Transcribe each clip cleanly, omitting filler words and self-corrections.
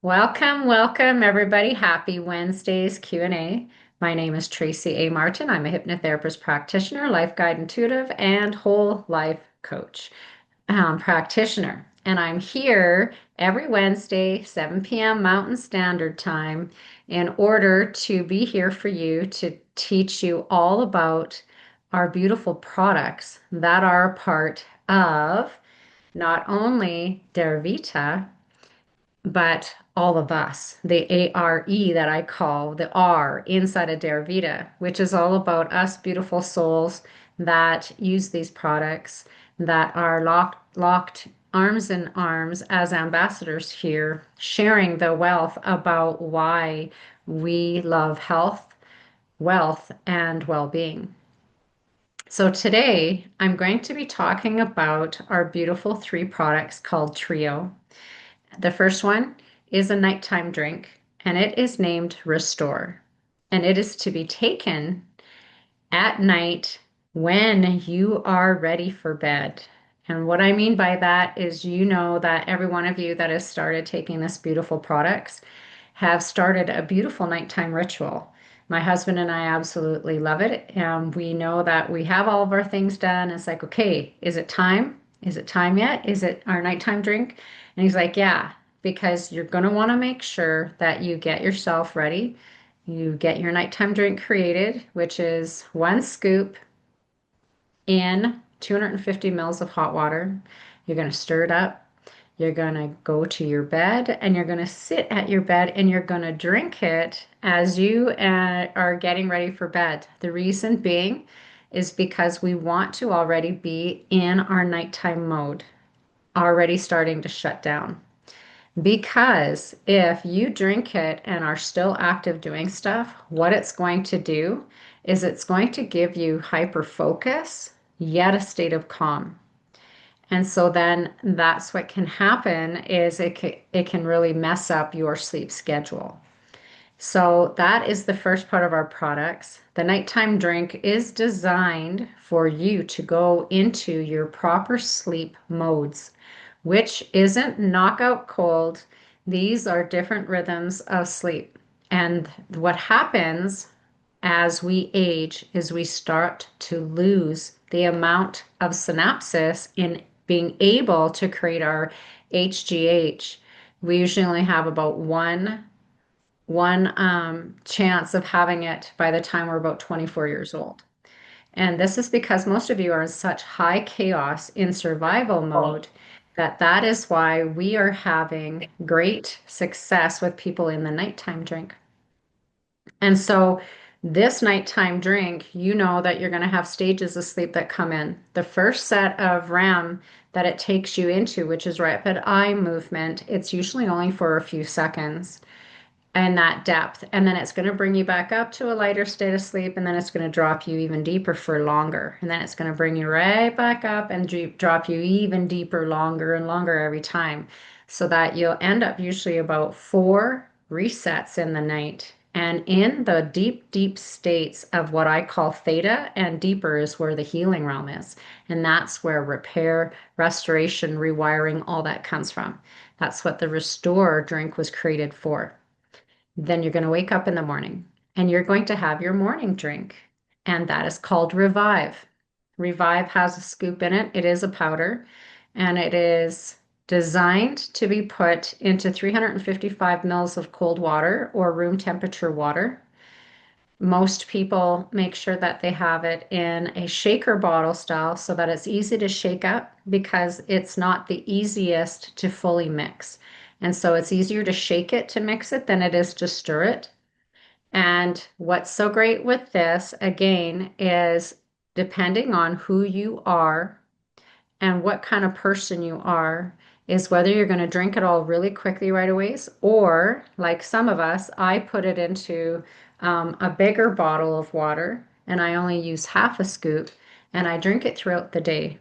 Welcome, welcome everybody. Happy Wednesday's Q&A. My name is Tracy A. Martin. I'm a hypnotherapist practitioner, life guide intuitive, and whole life coach practitioner. And I'm here every Wednesday, 7 p.m. Mountain Standard Time, in order to be here for you to teach you all about our beautiful products that are a part of not only Dervita, but all of us, the ARE that I call the R inside of Dervita, which is all about us beautiful souls that use these products that are locked arms in arms as ambassadors here, sharing the wealth about why we love health, wealth, and well-being. So today I'm going to be talking about our beautiful three products called TREO. The first one is a nighttime drink, and it is named Restore. And it is to be taken at night when you are ready for bed. And what I mean by that is, you know that every one of you that has started taking this beautiful products have started a beautiful nighttime ritual. My husband and I absolutely love it. And we know that we have all of our things done. It's like, okay, is it time? Is it time yet? Is it our nighttime drink? And he's like, yeah, because you're going to want to make sure that you get yourself ready. You get your nighttime drink created, which is one scoop in 250 mils of hot water. You're going to stir it up. You're going to go to your bed and you're going to sit at your bed and you're going to drink it as you are getting ready for bed. The reason being is because we want to already be in our nighttime mode, already starting to shut down. Because if you drink it and are still active doing stuff, what it's going to do is it's going to give you hyper focus, yet a state of calm. And so then that's what can happen is it can really mess up your sleep schedule. So that is the first part of our products. The nighttime drink is designed for you to go into your proper sleep modes, which isn't knockout cold. These are different rhythms of sleep. And what happens as we age is we start to lose the amount of synapses in being able to create our HGH. We usually only have about one chance of having it by the time we're about 24 years old. And this is because most of you are in such high chaos in survival mode that that is why we are having great success with people in the nighttime drink. And so this nighttime drink, you know that you're going to have stages of sleep that come in. The first set of REM that it takes you into, which is rapid eye movement, it's usually only for a few seconds and that depth. And then it's going to bring you back up to a lighter state of sleep. And then it's going to drop you even deeper for longer. And then it's going to bring you right back up and drop you even deeper, longer and longer every time. So that you'll end up usually about 4 resets in the night. And in the deep, deep states of what I call theta and deeper is where the healing realm is. And that's where repair, restoration, rewiring, all that comes from. That's what the Restore drink was created for. Then you're going to wake up in the morning and you're going to have your morning drink, and that is called Revive. Revive has a scoop in it. It is a powder, and it is designed to be put into 355 mils of cold water or room temperature water. Most people make sure that they have it in a shaker bottle style so that it's easy to shake up because it's not the easiest to fully mix. And so it's easier to shake it to mix it than it is to stir it. And what's so great with this, again, is depending on who you are and what kind of person you are, is whether you're going to drink it all really quickly right away, or like some of us, I put it into a bigger bottle of water and I only use half a scoop and I drink it throughout the day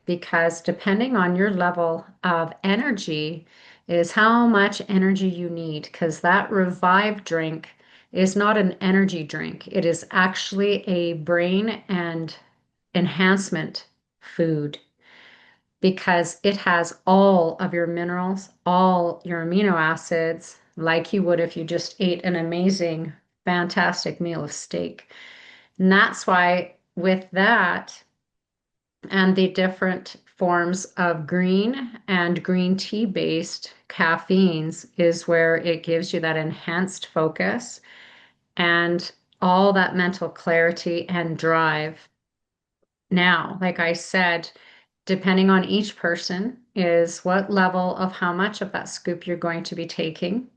because depending on your level of energy is how much energy you need, because that Revive drink is not an energy drink. It is actually a brain and enhancement food because it has all of your minerals, all your amino acids, like you would if you just ate an amazing, fantastic meal of steak. And that's why, with that and the different forms of green and green tea based caffeines, is where it gives you that enhanced focus and all that mental clarity and drive. Now, like I said, depending on each person, is what level of how much of that scoop you're going to be taking.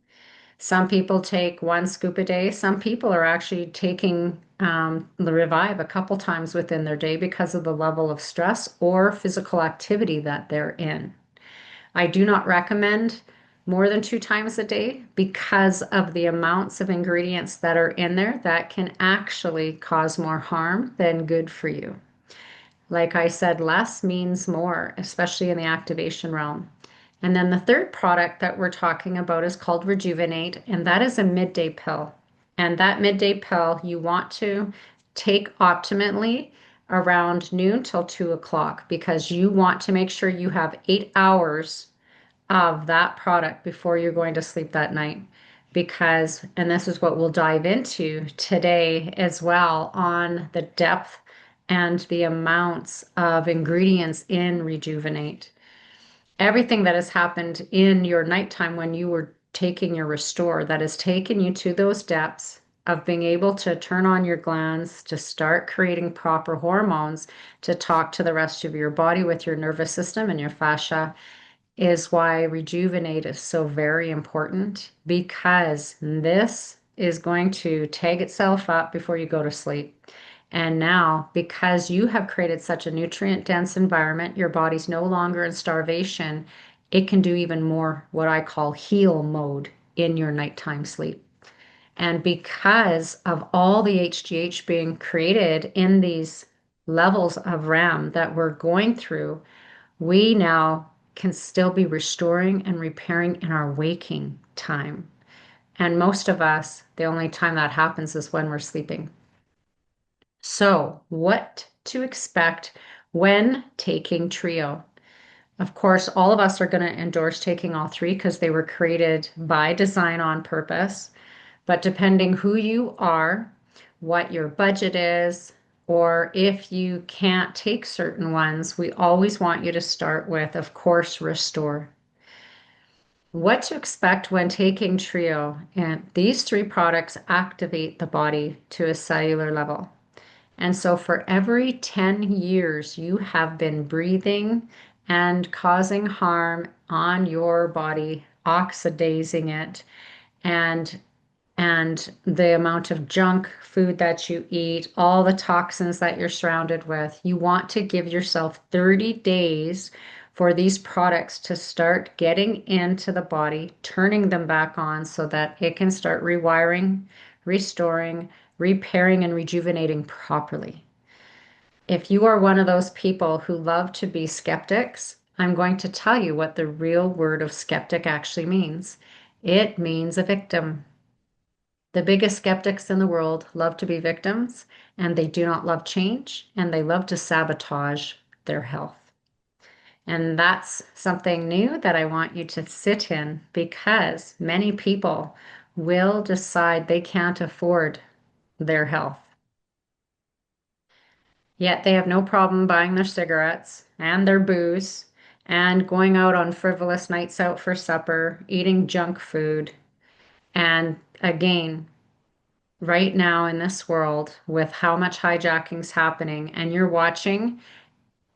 Some people take one scoop a day. Some people are actually taking the Revive a couple times within their day because of the level of stress or physical activity that they're in. I do not recommend more than 2 times a day because of the amounts of ingredients that are in there that can actually cause more harm than good for you. Like I said, less means more, especially in the activation realm. And then the third product that we're talking about is called Rejuvenate, and that is a midday pill. And that midday pill you want to take optimally around noon till 2 o'clock because you want to make sure you have 8 hours of that product before you're going to sleep that night. Because, and this is what we'll dive into today as well on the depth and the amounts of ingredients in Rejuvenate. Everything that has happened in your nighttime when you were taking your Restore that has taken you to those depths of being able to turn on your glands, to start creating proper hormones, to talk to the rest of your body with your nervous system and your fascia, is why Rejuvenate is so very important, because this is going to tag itself up before you go to sleep. And now, because you have created such a nutrient dense environment, your body's no longer in starvation. It can do even more what I call heal mode in your nighttime sleep. And because of all the HGH being created in these levels of RAM that we're going through, we now can still be restoring and repairing in our waking time. And most of us, the only time that happens is when we're sleeping. So, what to expect when taking TREO? Of course, all of us are going to endorse taking all three because they were created by design on purpose. But depending who you are, what your budget is, or if you can't take certain ones, we always want you to start with, of course, Restore. What to expect when taking TREO. And these three products activate the body to a cellular level. And so for every 10 years you have been breathing and causing harm on your body, oxidizing it, and the amount of junk food that you eat, all the toxins that you're surrounded with, you want to give yourself 30 days for these products to start getting into the body, turning them back on so that it can start rewiring, restoring, repairing, and rejuvenating properly. If you are one of those people who love to be skeptics, I'm going to tell you what the real word of skeptic actually means. It means a victim. The biggest skeptics in the world love to be victims, and they do not love change, and they love to sabotage their health. And that's something new that I want you to sit in, because many people will decide they can't afford their health. Yet they have no problem buying their cigarettes and their booze and going out on frivolous nights out for supper, eating junk food. And again, right now in this world, with how much hijacking's happening, and you're watching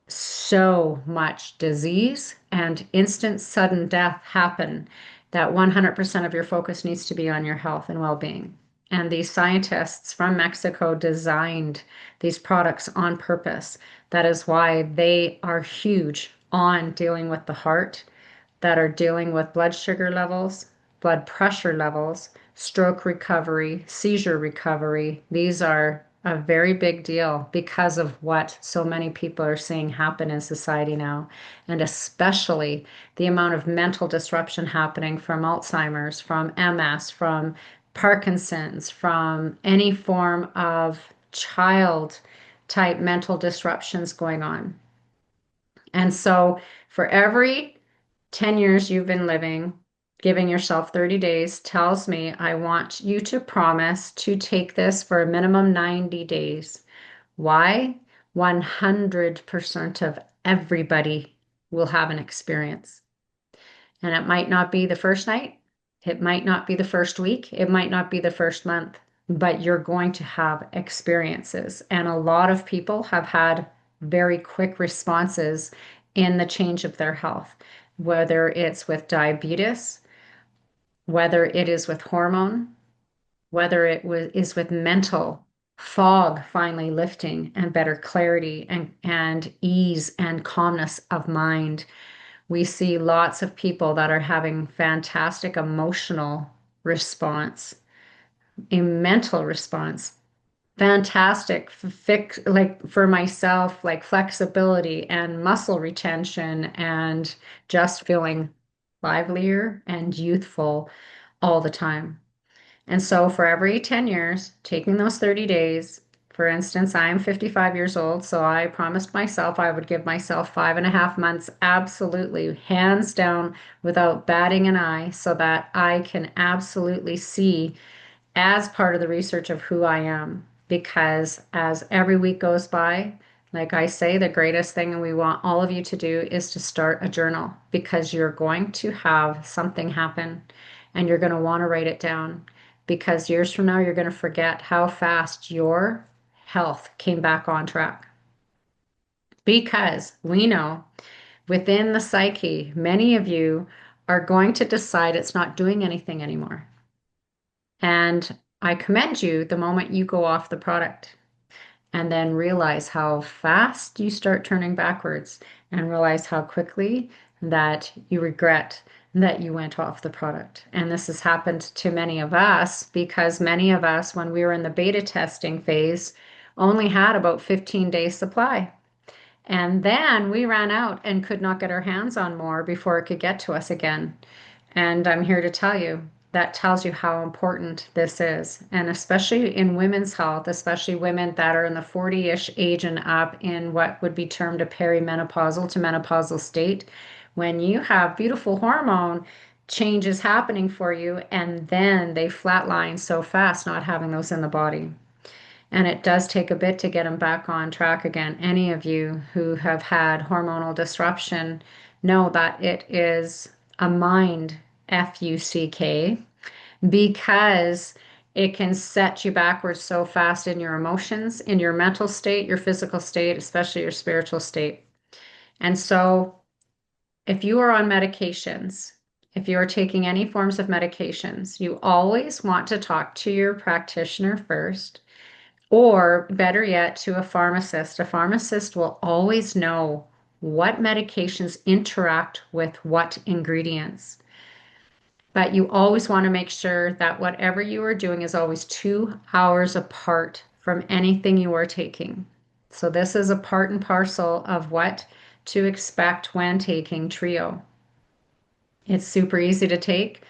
so much disease and instant sudden death happen, that 100% of your focus needs to be on your health and well-being. And these scientists from Mexico designed these products on purpose. That is why they are huge on dealing with the heart, that are dealing with blood sugar levels, blood pressure levels, stroke recovery, seizure recovery. These are a very big deal because of what so many people are seeing happen in society now, and especially the amount of mental disruption happening from Alzheimer's, from MS, from Parkinson's, from any form of child type mental disruptions going on. And so for every 10 years you've been living, Giving yourself 30 days tells me I want you to promise to take this for a minimum 90 days. Why? 100% of everybody will have an experience. And it might not be the first night, it might not be the first week, it might not be the first month, but you're going to have experiences. And a lot of people have had very quick responses in the change of their health, whether it's with diabetes, whether it is with hormone, whether is with mental fog finally lifting and better clarity and ease and calmness of mind. We see lots of people that are having fantastic emotional response, a mental response, fantastic fix, like for myself, like flexibility and muscle retention and just feeling livelier and youthful all the time. And so for every 10 years, taking those 30 days, for instance, I'm 55 years old, so I promised myself I would give myself 5.5 months absolutely, hands down, without batting an eye, so that I can absolutely see as part of the research of who I am. Because as every week goes by, like I say, the greatest thing we want all of you to do is to start a journal because you're going to have something happen and you're going to want to write it down because years from now, you're going to forget how fast your health came back on track. Because we know within the psyche, many of you are going to decide it's not doing anything anymore. And I commend you the moment you go off the product and then realize how fast you start turning backwards and realize how quickly that you regret that you went off the product. And this has happened to many of us because many of us, when we were in the beta testing phase, only had about 15 days supply. And then we ran out and could not get our hands on more before it could get to us again. And I'm here to tell you that tells you how important this is. And especially in women's health, especially women that are in the 40-ish age and up in what would be termed a perimenopausal to menopausal state, when you have beautiful hormone changes happening for you and then they flatline so fast, not having those in the body. And it does take a bit to get them back on track again. Any of you who have had hormonal disruption know that it is a mind FUCK because it can set you backwards so fast in your emotions, in your mental state, your physical state, especially your spiritual state. And so if you are on medications, if you are taking any forms of medications, you always want to talk to your practitioner first or better yet, to a pharmacist. A pharmacist will always know what medications interact with what ingredients. But you always want to make sure that whatever you are doing is always 2 hours apart from anything you are taking. So this is a part and parcel of what to expect when taking TREO. It's super easy to take.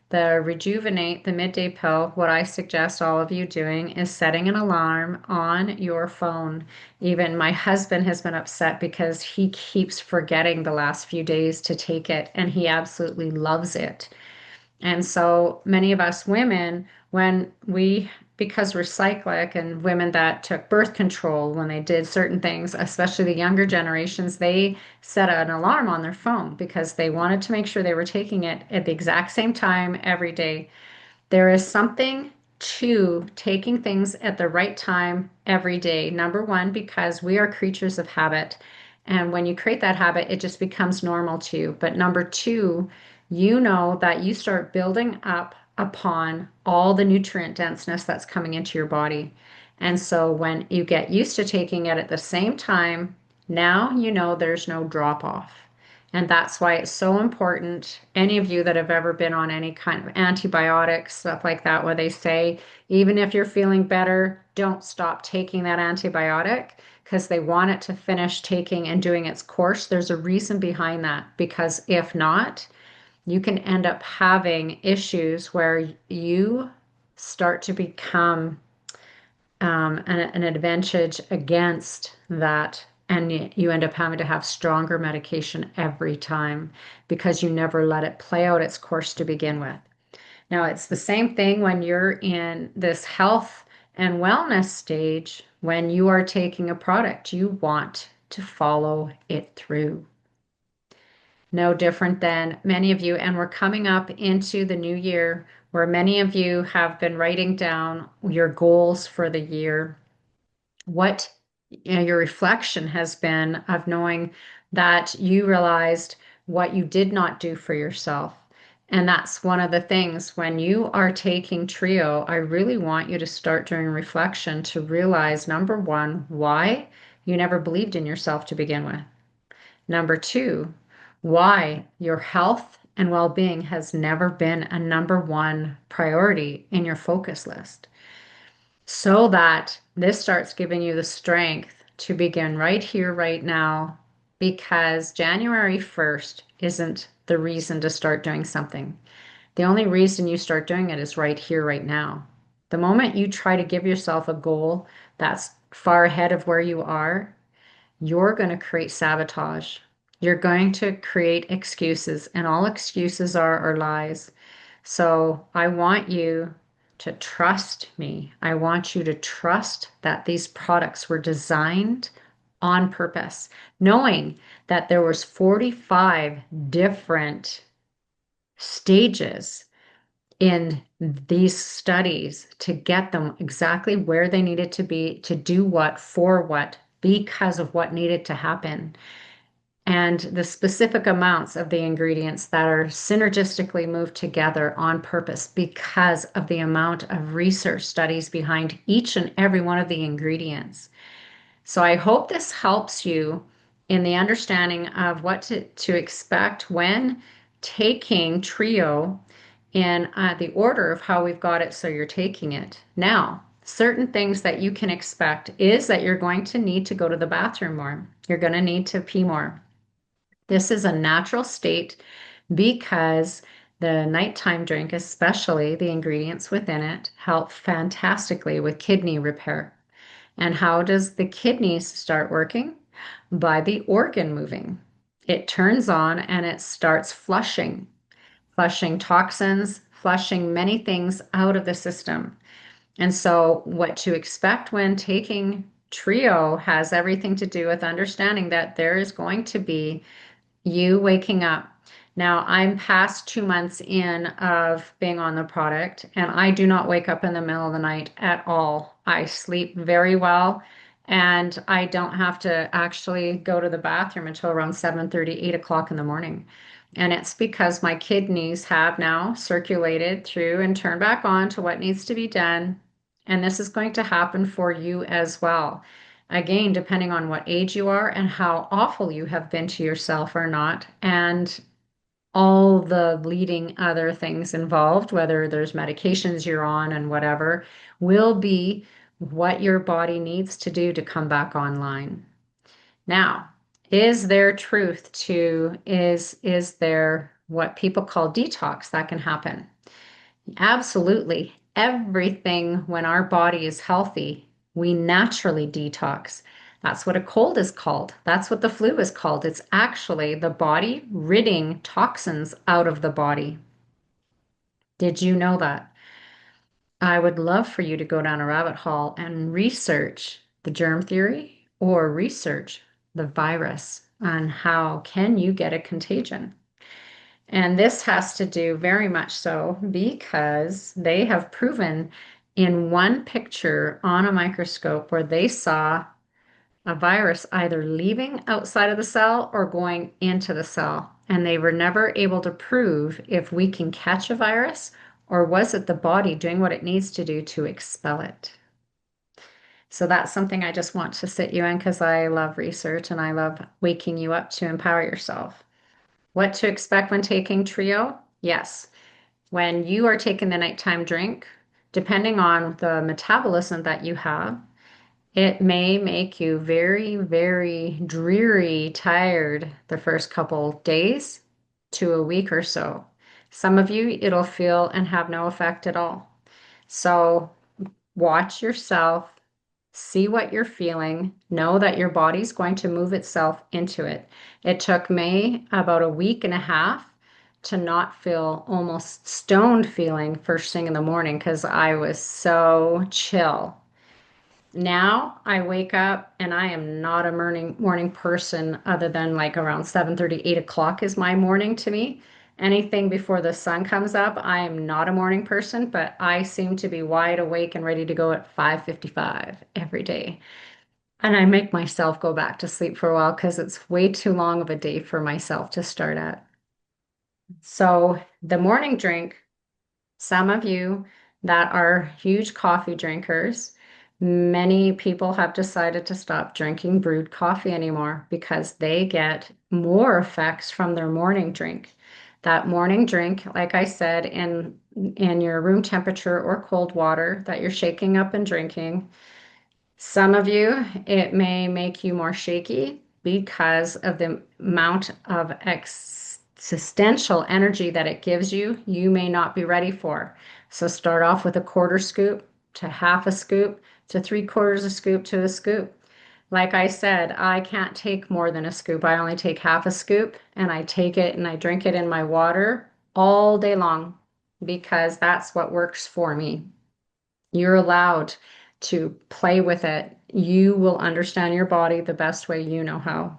The Rejuvenate, the midday pill, what I suggest all of you doing is setting an alarm on your phone. Even my husband has been upset because he keeps forgetting the last few days to take it, and he absolutely loves it. And so many of us women, when we, because we're cyclic and women that took birth control when they did certain things, especially the younger generations, they set an alarm on their phone because they wanted to make sure they were taking it at the exact same time every day. There is something to taking things at the right time every day. Number one, because we are creatures of habit. And when you create that habit, it just becomes normal to you. But number two, you know that you start building up upon all the nutrient denseness that's coming into your body. And so when you get used to taking it at the same time, now you know there's no drop off. And that's why it's so important. Any of you that have ever been on any kind of antibiotics, stuff like that, where they say, even if you're feeling better, don't stop taking that antibiotic because they want it to finish taking and doing its course. There's a reason behind that because if not, you can end up having issues where you start to become an advantage against that and you end up having to have stronger medication every time because you never let it play out its course to begin with. Now, it's the same thing when you're in this health and wellness stage. When you are taking a product, you want to follow it through. No different than many of you, and we're coming up into the new year where many of you have been writing down your goals for the year, what your reflection has been of knowing that you realized what you did not do for yourself. And that's one of the things when you are taking TREO, I really want you to start doing reflection to realize number one, why you never believed in yourself to begin with. Number two, why your health and well being has never been a number one priority in your focus list, so that this starts giving you the strength to begin right here, right now, because January 1st isn't the reason to start doing something. The only reason you start doing it is right here, right now. The moment you try to give yourself a goal that's far ahead of where you are, you're going to create sabotage. You're going to create excuses, and all excuses are lies. So I want you to trust me. I want you to trust that these products were designed on purpose, knowing that there was 45 different stages in these studies to get them exactly where they needed to be, to do what, for what, because of what needed to happen, and the specific amounts of the ingredients that are synergistically moved together on purpose because of the amount of research studies behind each and every one of the ingredients. So I hope this helps you in the understanding of what to expect when taking TREO in the order of how we've got it so you're taking it. Now, certain things that you can expect is that you're going to need to go to the bathroom more. You're going to need to pee more. This is a natural state because the nighttime drink, especially the ingredients within it, help fantastically with kidney repair. And how does the kidneys start working? By the organ moving. It turns on and it starts flushing toxins, flushing many things out of the system. And so, what to expect when taking TREO has everything to do with understanding that there is going to be you waking up. Now, I'm past 2 months in of being on the product, and I do not wake up in the middle of the night at all. I sleep very well, and I don't have to actually go to the bathroom until around 7:30, 8 o'clock in the morning. And it's because my kidneys have now circulated through and turned back on to what needs to be done. And this is going to happen for you as well. Again, depending on what age you are and how awful you have been to yourself or not, and all the leading other things involved, whether there's medications you're on and whatever, will be what your body needs to do to come back online. Now, is there truth to, is there what people call detox that can happen? Absolutely. Everything when our body is healthy, we naturally detox. That's what a cold is called. That's what the flu is called. It's actually the body ridding toxins out of the body. Did you know that? I would love for you to go down a rabbit hole and research the germ theory or research the virus on how can you get a contagion. And this has to do very much so because they have proven in one picture on a microscope where they saw a virus either leaving outside of the cell or going into the cell. And they were never able to prove if we can catch a virus or was it the body doing what it needs to do to expel it. So that's something I just want to sit you in because I love research and I love waking you up to empower yourself. What to expect when taking TREO? Yes. When you are taking the nighttime drink, depending on the metabolism that you have, it may make you very, very dreary, tired the first couple days to a week or so. Some of you, it'll feel and have no effect at all. So watch yourself, see what you're feeling, know that your body's going to move itself into it. It took me about a week and a half to not feel almost stoned feeling first thing in the morning because I was so chill. Now I wake up and I am not a morning person other than like around 7:30, 8 o'clock is my morning to me. Anything before the sun comes up, I am not a morning person, but I seem to be wide awake and ready to go at 5:55 every day. And I make myself go back to sleep for a while because it's way too long of a day for myself to start at. So the morning drink, some of you that are huge coffee drinkers, many people have decided to stop drinking brewed coffee anymore because they get more effects from their morning drink. That morning drink, like I said, in your room temperature or cold water that you're shaking up and drinking, some of you, it may make you more shaky because of the amount of existential energy that it gives you. You may not be ready for. So start off with a quarter scoop to half a scoop to three-quarters a scoop to a scoop. Like I said, I can't take more than a scoop. I only take half a scoop and I take it and I drink it in my water all day long because that's what works for me. You're allowed to play with it. You will understand your body the best way you know how.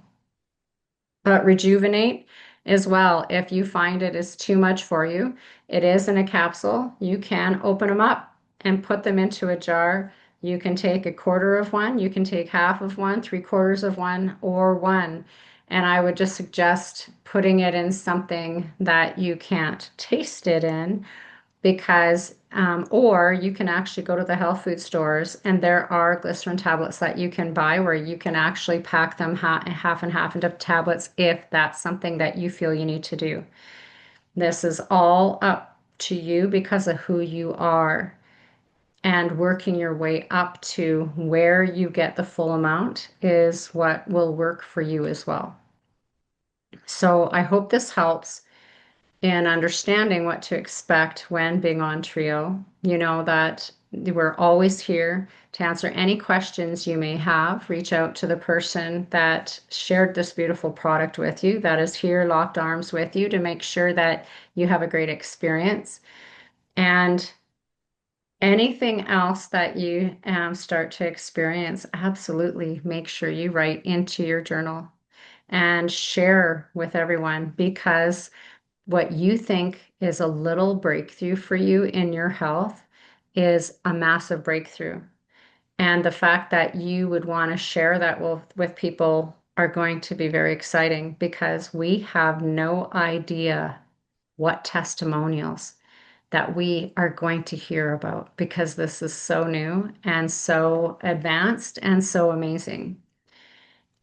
But rejuvenate as well. If you find it is too much for you, it is in a capsule. You can open them up and put them into a jar. You can take a quarter of one, you can take half of one, three-quarters of one, or one. And I would just suggest putting it in something that you can't taste it in because or you can actually go to the health food stores and there are glycerin tablets that you can buy where you can actually pack them half and half into tablets if that's something that you feel you need to do. This is all up to you because of who you are and working your way up to where you get the full amount is what will work for you as well. So I hope this helps and understanding what to expect when being on TREO. You know that we're always here to answer any questions you may have. Reach out to the person that shared this beautiful product with you, that is here locked arms with you to make sure that you have a great experience. And anything else that you start to experience, absolutely make sure you write into your journal and share with everyone because what you think is a little breakthrough for you in your health is a massive breakthrough. And the fact that you would want to share that with people are going to be very exciting because we have no idea what testimonials that we are going to hear about because this is so new and so advanced and so amazing.